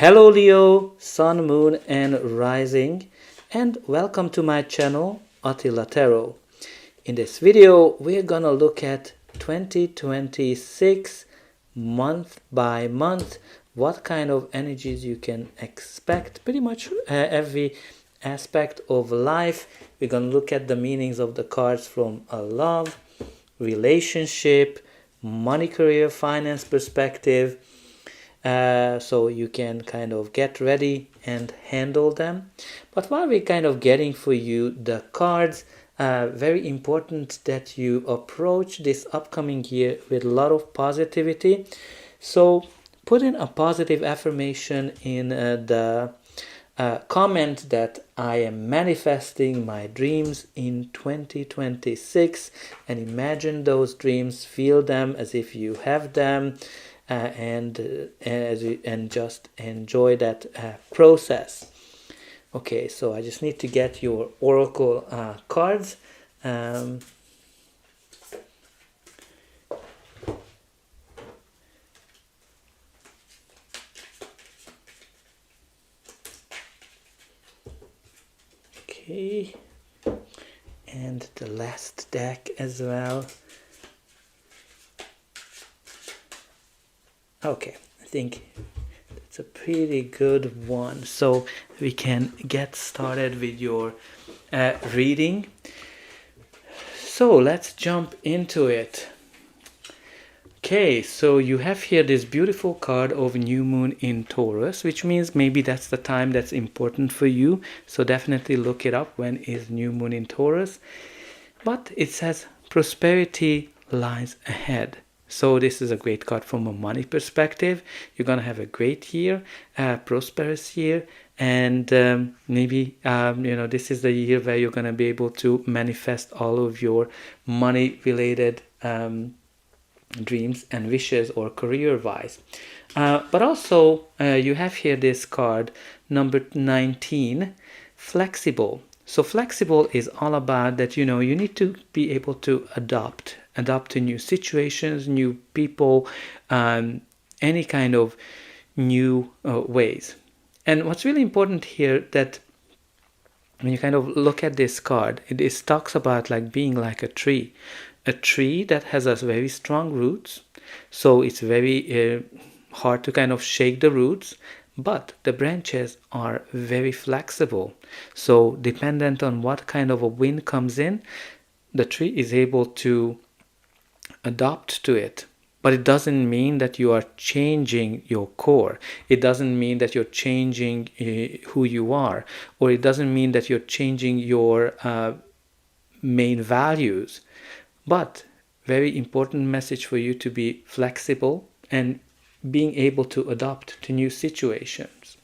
Hello Leo, Sun, Moon and Rising, and welcome to my channel Attila Tarot. In this video we're gonna look at 2026 month by month, what kind of energies you can expect, pretty much every aspect of life. We're gonna look at the meanings of the cards from a love, relationship, money, career, finance perspective, so you can kind of get ready and handle them. But while we're kind of getting for you the cards, very important that you approach this upcoming year with a lot of positivity. So put in a positive affirmation in the comment that I am manifesting my dreams in 2026, and imagine those dreams, feel them as if you have them, and just enjoy that process. Okay, so I just need to get your oracle cards. Okay, and the last deck as well. Okay, I think it's a pretty good one. So we can get started with your reading. So let's jump into it. Okay, so you have here this beautiful card of new moon in Taurus, which means maybe that's the time that's important for you. So definitely look it up, when is new moon in Taurus. But it says prosperity lies ahead. So this is a great card from a money perspective. You're going to have a great year, prosperous year, and maybe this is the year where you're going to be able to manifest all of your money related dreams and wishes, or career wise. But also you have here this card number 19, flexible. So flexible is all about that, you need to be able to adapt to new situations, new people, any kind of new ways. And what's really important here, that when you kind of look at this card, it talks about like being like a tree that has a very strong roots. So it's very hard to kind of shake the roots, but the branches are very flexible. So dependent on what kind of a wind comes in, the tree is able to adapt to it. But it doesn't mean that you are changing your core. It doesn't mean that you're changing who you are, or it doesn't mean that you're changing your main values. But very important message for you to be flexible and being able to adapt to new situations.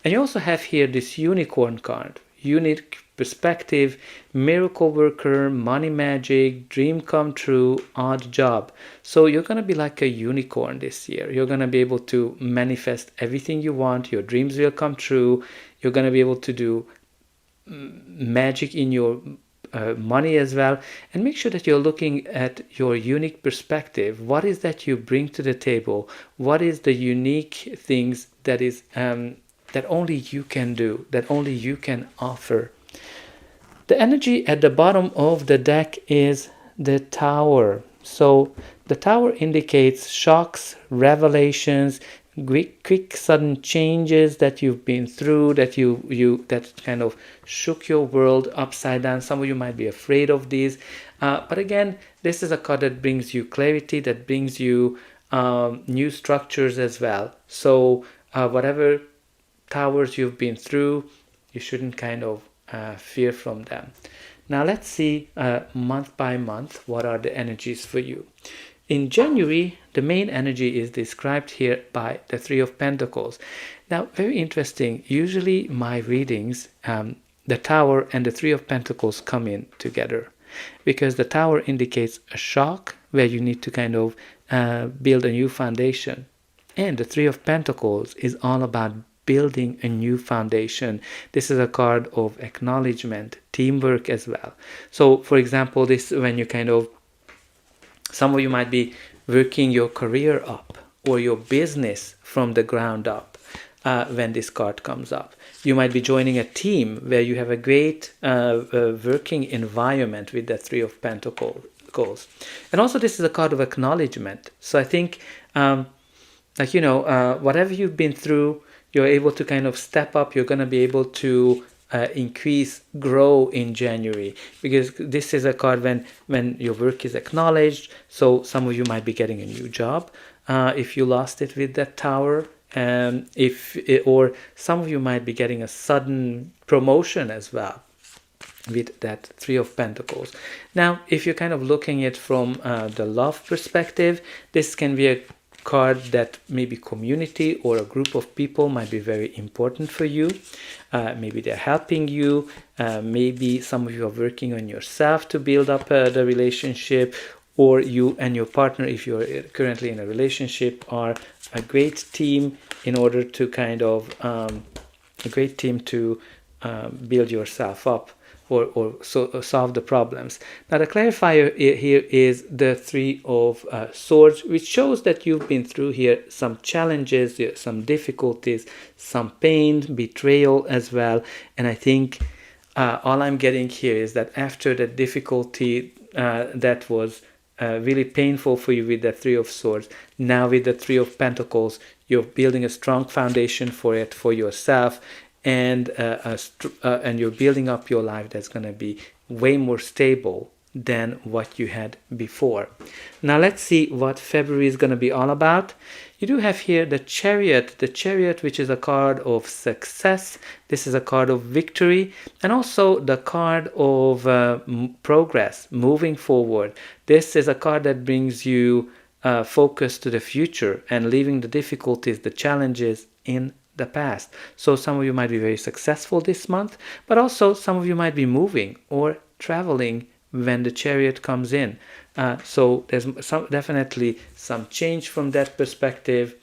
And you also have here this unicorn card, unique perspective, miracle worker, money magic, dream come true, odd job. So you're going to be like a unicorn this year. You're going to be able to manifest everything you want. Your dreams will come true. You're going to be able to do magic in your money as well. And make sure that you're looking at your unique perspective. What is that you bring to the table? What is the unique things that is that only you can do, that only you can offer? The energy at the bottom of the deck is the Tower. So the Tower indicates shocks, revelations, quick sudden changes that you've been through, that that kind of shook your world upside down. Some of you might be afraid of these, but again, this is a card that brings you clarity, that brings you new structures as well. So whatever towers you've been through, you shouldn't kind of fear from them. Now let's see month by month what are the energies for you. In January, the main energy is described here by the Three of Pentacles. Now, very interesting. Usually my readings, the Tower and the Three of Pentacles come in together, because the Tower indicates a shock where you need to kind of build a new foundation. And the Three of Pentacles is all about building a new foundation. This is a card of acknowledgement, teamwork as well. So, for example, this when you kind of, some of you might be working your career up or your business from the ground up. when this card comes up. You might be joining a team where you have a great working environment with the Three of Pentacles. And also this is a card of acknowledgement. So I think, whatever you've been through, you're able to kind of step up. You're going to be able to grow in January, because this is a card when your work is acknowledged. So some of you might be getting a new job if you lost it with that Tower, or some of you might be getting a sudden promotion as well with that Three of Pentacles. Now, if you're kind of looking at it from the love perspective, this can be a card that maybe community or a group of people might be very important for you. Maybe they're helping you. Maybe some of you are working on yourself to build up the relationship, or you and your partner, if you're currently in a relationship, are a great team in order to kind of build yourself up or solve the problems. Now the clarifier here is the Three of Swords, which shows that you've been through here some challenges, some difficulties, some pain, betrayal as well. And I think all I'm getting here is that after the difficulty that was really painful for you with the Three of Swords, now with the Three of Pentacles, you're building a strong foundation for it, for yourself, and you're building up your life that's going to be way more stable than what you had before. Now let's see what February is going to be all about. You do have here the Chariot, which is a card of success. This is a card of victory, and also the card of progress, moving forward. This is a card that brings you focus to the future and leaving the difficulties, the challenges in the past. So some of you might be very successful this month, but also some of you might be moving or traveling when the Chariot comes in. So there's definitely some change from that perspective.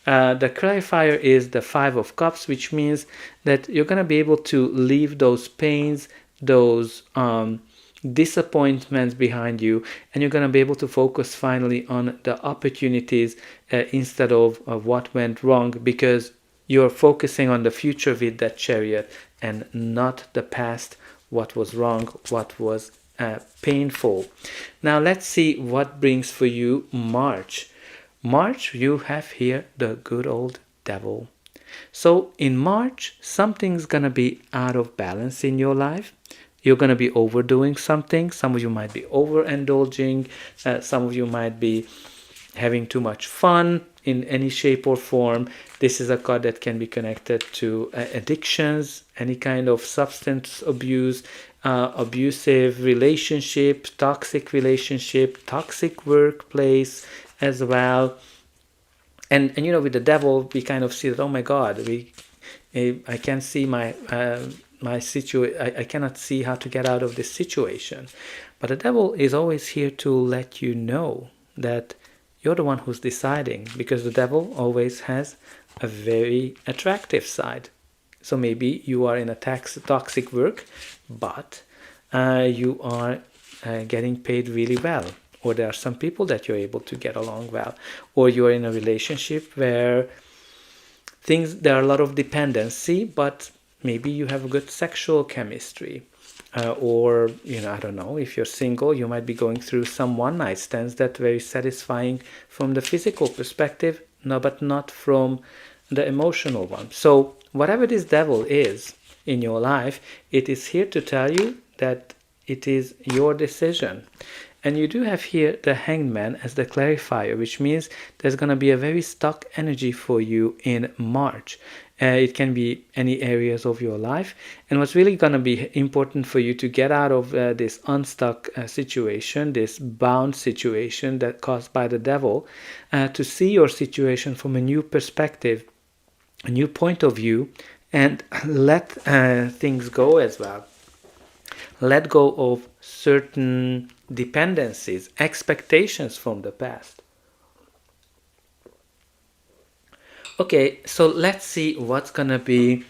The clarifier is the Five of Cups, which means that you're going to be able to leave those pains, those disappointments behind you, and you're going to be able to focus finally on the opportunities instead of what went wrong, because you're focusing on the future with that Chariot and not the past, what was wrong, what was painful. Now let's see what brings for you March. March, you have here the good old Devil. So in March, something's going to be out of balance in your life. You're going to be overdoing something. Some of you might be overindulging. Some of you might be having too much fun in any shape or form. This is a card that can be connected to addictions, any kind of substance abuse, abusive relationship, toxic workplace as well. And with the Devil, we kind of see that, oh my God, I can't see my situation. I cannot see how to get out of this situation. But the Devil is always here to let you know that you're the one who's deciding, because the Devil always has a very attractive side. So maybe you are in a toxic work, but you are getting paid really well. Or there are some people that you're able to get along well. Or you're in a relationship where there are a lot of dependency, but maybe you have a good sexual chemistry. Or, I don't know, if you're single, you might be going through some one-night stands that are very satisfying from the physical perspective, no, but not from the emotional one. So whatever this Devil is in your life, it is here to tell you that it is your decision. And you do have here the Hangman as the clarifier, which means there's going to be a very stuck energy for you in March. It can be any areas of your life. And what's really going to be important for you to get out of this unstuck situation, this bound situation that caused by the Devil, to see your situation from a new perspective, a new point of view, and let things go as well. Let go of certain dependencies, expectations from the past. Okay, so let's see what's gonna be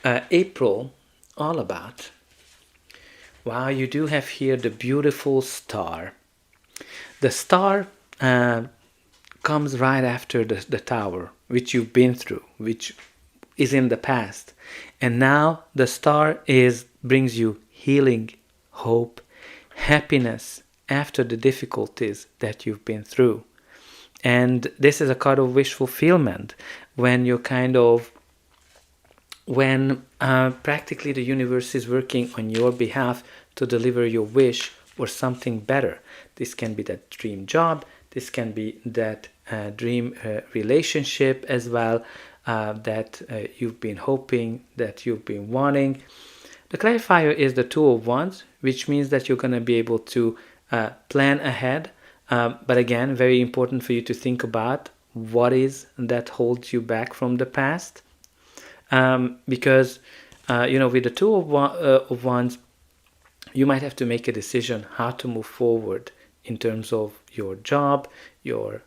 April all about. Wow, you do have here the beautiful Star. The Star comes right after the Tower, which you've been through, which is in the past. And now the star brings you healing, hope, happiness after the difficulties that you've been through. And this is a card of wish fulfillment, when practically the universe is working on your behalf to deliver your wish or something better. This can be that dream job, this can be that dream relationship as well, that you've been hoping, that you've been wanting. The clarifier is the Two of Wands, which means that you're going to be able to plan ahead. But again, very important for you to think about what is that holds you back from the past. Because, with the Two of Wands, you might have to make a decision how to move forward in terms of your job, your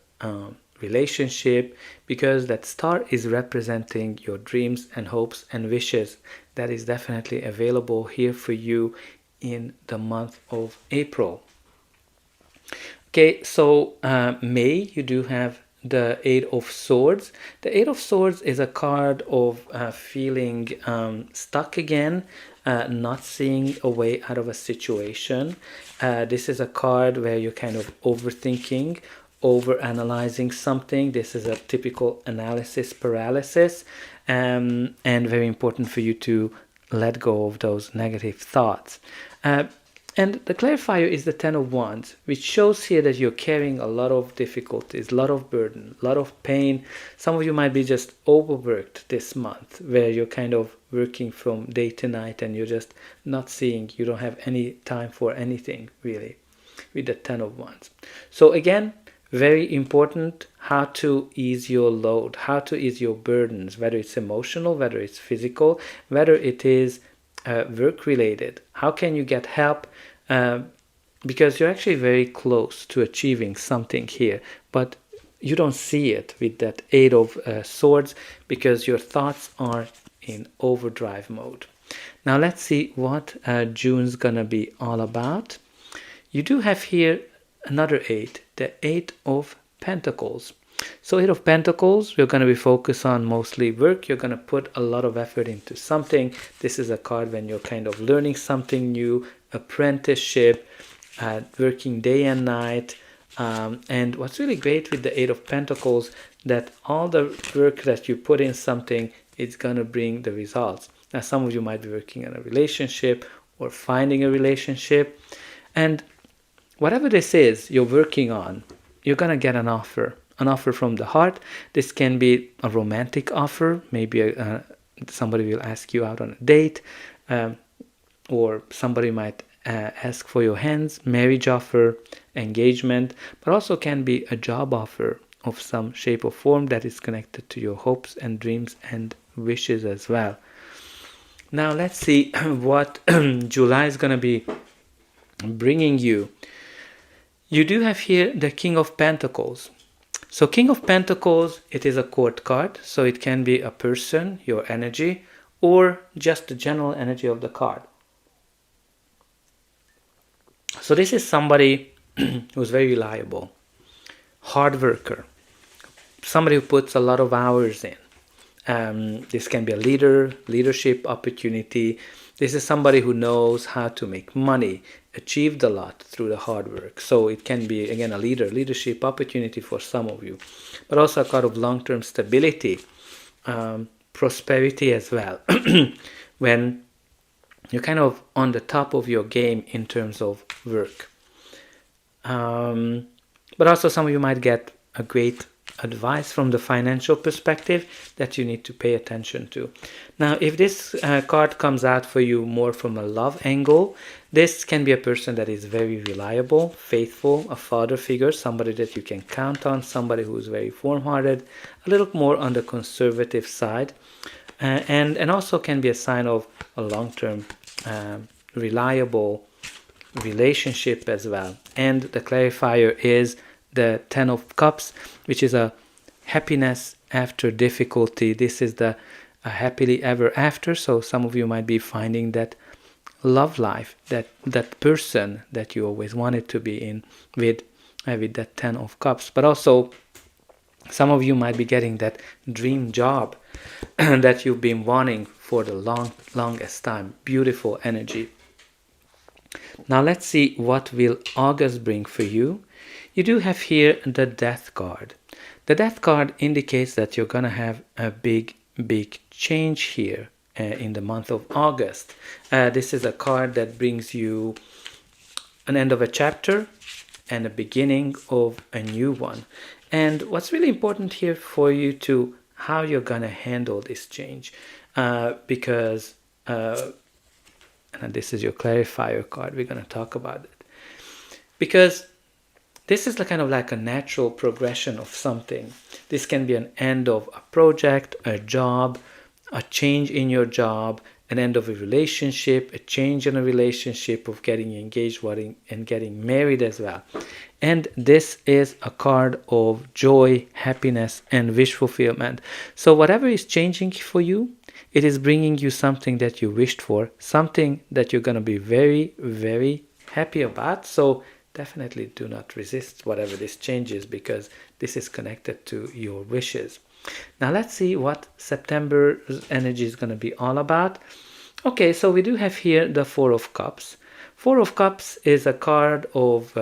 relationship, because that star is representing your dreams and hopes and wishes. That is definitely available here for you in the month of April. Okay, so May, you do have the Eight of Swords. The Eight of Swords is a card of feeling stuck again, not seeing a way out of a situation. This is a card where you're kind of overthinking, over-analyzing something. This is a typical analysis paralysis, and very important for you to let go of those negative thoughts. And the clarifier is the Ten of Wands, which shows here that you're carrying a lot of difficulties, a lot of burden, a lot of pain. Some of you might be just overworked this month, where you're kind of working from day to night and you're just not seeing, you don't have any time for anything really with the Ten of Wands. So again, very important how to ease your load, how to ease your burdens, whether it's emotional, whether it's physical, whether it is work related. How can you get help? Because you're actually very close to achieving something here, but you don't see it with that Eight of Swords because your thoughts are in overdrive mode. Now let's see what June's gonna be all about. You do have here another eight, the Eight of Pentacles. So Eight of Pentacles, you're going to be focused on mostly work. You're going to put a lot of effort into something. This is a card when you're kind of learning something new, apprenticeship, working day and night. And what's really great with the Eight of Pentacles, that all the work that you put in something, it's going to bring the results. Now, some of you might be working on a relationship or finding a relationship. And whatever this is you're working on, you're going to get an offer from the heart. This can be a romantic offer. Maybe somebody will ask you out on a date, or somebody might ask for your hands, marriage offer, engagement, but also can be a job offer of some shape or form that is connected to your hopes and dreams and wishes as well. Now let's see what July is going to be bringing you. You do have here the King of Pentacles. So King of Pentacles, it is a court card, so it can be a person, your energy, or just the general energy of the card. So this is somebody who's very reliable, hard worker, somebody who puts a lot of hours in. This can be a leadership opportunity. This is somebody who knows how to make money, achieved a lot through the hard work. So it can be, again, a leadership opportunity for some of you, but also a card of long-term stability, prosperity as well, when you're kind of on the top of your game in terms of work. But also some of you might get a great advice from the financial perspective that you need to pay attention to. Now, if this card comes out for you more from a love angle, this can be a person that is very reliable, faithful, a father figure, somebody that you can count on, somebody who's very warm-hearted, a little more on the conservative side, and also can be a sign of a long-term reliable relationship as well. And the clarifier is the Ten of Cups, which is a happiness after difficulty. This is the happily ever after. So some of you might be finding that love life, that person that you always wanted to be in with that Ten of Cups. But also some of you might be getting that dream job, that you've been wanting for the longest time. Beautiful energy. Now let's see what will August bring for you. You do have here the Death card. The Death card indicates that you're going to have a big change here in the month of August. This is a card that brings you an end of a chapter and a beginning of a new one. And what's really important here for you to how you're going to handle this change, because and this is your clarifier card. We're going to talk about it because this is kind of like a natural progression of something. This can be an end of a project, a job, a change in your job, an end of a relationship, a change in a relationship, of getting engaged and getting married as well. And this is a card of joy, happiness, and wish fulfillment. So whatever is changing for you, it is bringing you something that you wished for, something that you're going to be very, very happy about. So definitely do not resist whatever this change is, because this is connected to your wishes. Now let's see what September's energy is going to be all about. Okay, so we do have here the Four of Cups. Four of Cups is a card of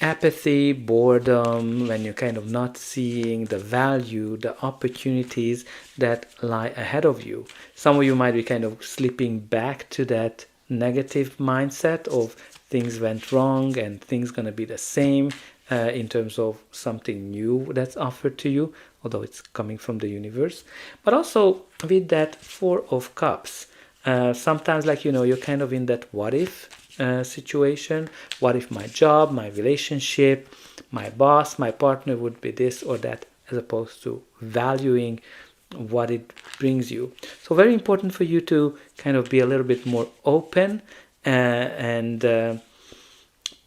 apathy, boredom, when you're kind of not seeing the value, the opportunities that lie ahead of you. Some of you might be kind of slipping back to that negative mindset of things went wrong and things going to be the same in terms of something new that's offered to you, although it's coming from the universe. But also with that Four of Cups, sometimes you're kind of in that what if situation. What if my job, my relationship, my boss, my partner would be this or that, as opposed to valuing what it brings you. So very important for you to kind of be a little bit more open and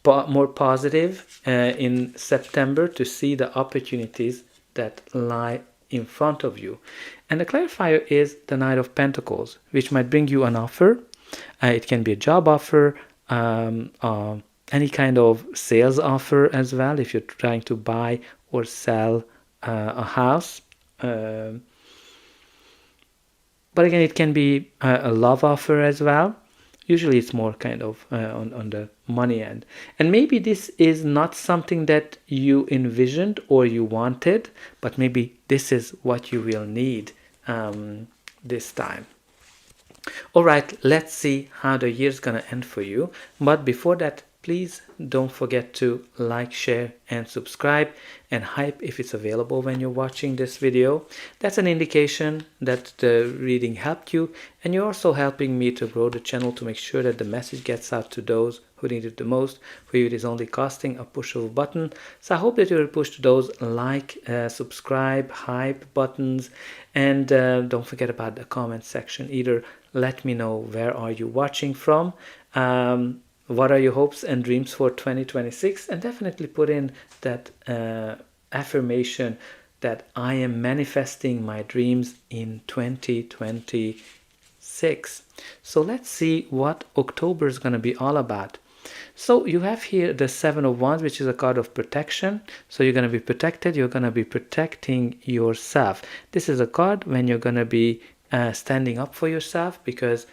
more positive in September, to see the opportunities that lie in front of you. And the clarifier is the Knight of Pentacles, which might bring you an offer. It can be a job offer, any kind of sales offer as well, if you're trying to buy or sell a house. But again, it can be a love offer as well. Usually it's more kind of on the money end. And maybe this is not something that you envisioned or you wanted, but maybe this is what you will need this time. All right, let's see how the year's gonna end for you. But before that, please don't forget to like, share, and subscribe, and hype if it's available when you're watching this video. That's an indication that the reading helped you, and you're also helping me to grow the channel, to make sure that the message gets out to those who need it the most. For you, it is only costing a push of a button. So I hope that you will push those like, subscribe, hype buttons, and don't forget about the comment section either. Let me know, where are you watching from? What are your hopes and dreams for 2026? And definitely put in that affirmation that I am manifesting my dreams in 2026. So let's see what October is going to be all about. So you have here the Seven of Wands, which is a card of protection. So you're going to be protected. You're going to be protecting yourself. This is a card when you're going to be standing up for yourself, because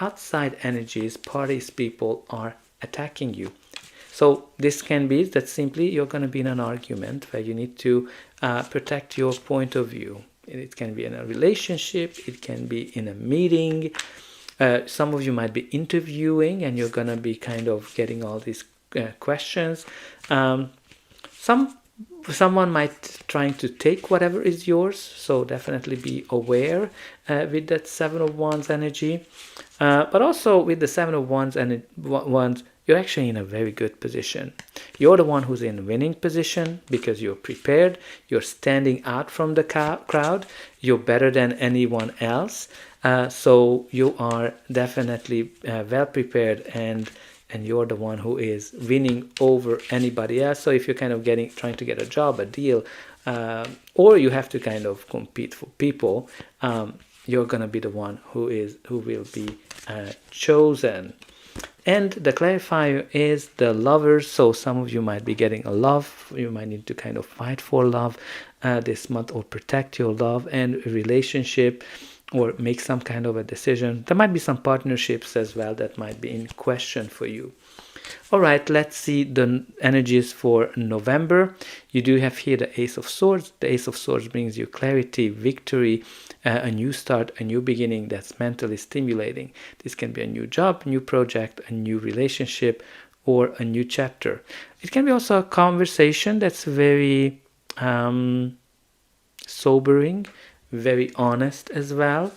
outside energies, parties, people are attacking you. So this can be that simply you're going to be in an argument where you need to protect your point of view. It can be in a relationship, it can be in a meeting. Some of you might be interviewing and you're going to be kind of getting all these questions. Someone might trying to take whatever is yours, so definitely be aware with that Seven of Wands energy. But also with the Seven of Wands and Wands, you're actually in a very good position. You're the one who's in winning position because you're prepared. You're standing out from the crowd. You're better than anyone else. So you are definitely well prepared, and you're the one who is winning over anybody else. So if you're kind of trying to get a job, a deal, or you have to kind of compete for people, you're gonna be the one who will be chosen. And the clarifier is the Lovers. So some of you might be getting a love. You might need to kind of fight for love. this month, or protect your love and relationship, or make some kind of a decision. There might be some partnerships as well that might be in question for you. All right, let's see the energies for November. You do have here the Ace of Swords. The Ace of Swords brings you clarity, victory, a new start, a new beginning that's mentally stimulating. This can be a new job, new project, a new relationship, or a new chapter. It can be also a conversation that's very sobering, very honest as well.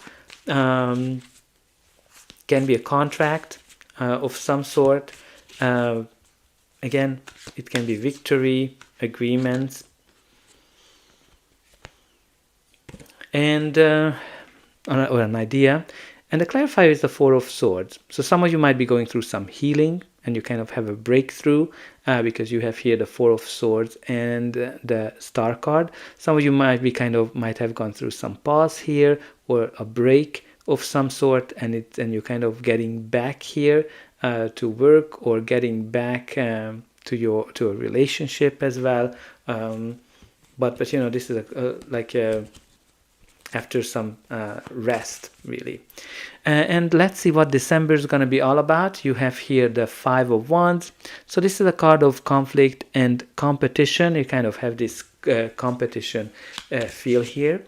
Can be a contract of some sort. Again, it can be victory, agreements, and or an idea. And the clarifier is the Four of Swords. So some of you might be going through some healing, and you kind of have a breakthrough because you have here the Four of Swords and the Star card. Some of you might have gone through some pause here, or a break of some sort, and you're kind of getting back here to work, or getting back to a relationship as well. But this is after some rest, really. And let's see what December is going to be all about. You have here the Five of Wands. So this is a card of conflict and competition. You kind of have this competition feel here.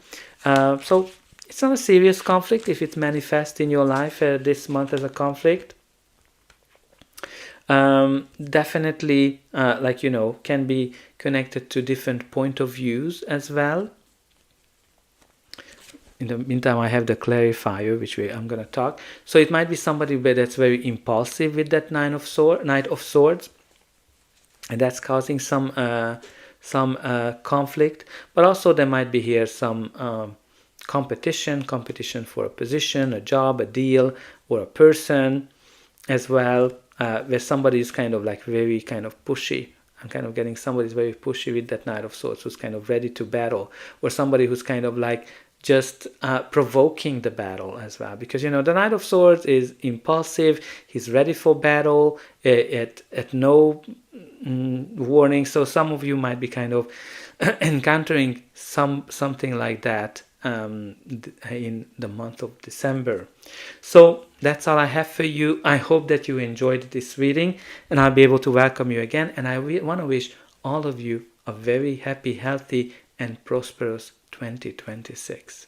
So it's not a serious conflict if it manifests in your life this month as a conflict. Definitely, can be connected to different point of views as well. In the meantime, I have the clarifier, which I'm going to talk. So it might be somebody that's very impulsive with that Knight of Swords, and that's causing some conflict. But also there might be here some competition for a position, a job, a deal, or a person as well, where somebody is kind of like very kind of pushy. I'm kind of getting somebody's very pushy with that Knight of Swords, who's kind of ready to battle, or somebody who's kind of like just provoking the battle as well, because the Knight of Swords is impulsive. He's ready for battle at no warning. So some of you might be kind of encountering something like that in the month of December. So that's all I have for you. I hope that you enjoyed this reading, and I'll be able to welcome you again. And I want to wish all of you a very happy, healthy, and prosperous 2026.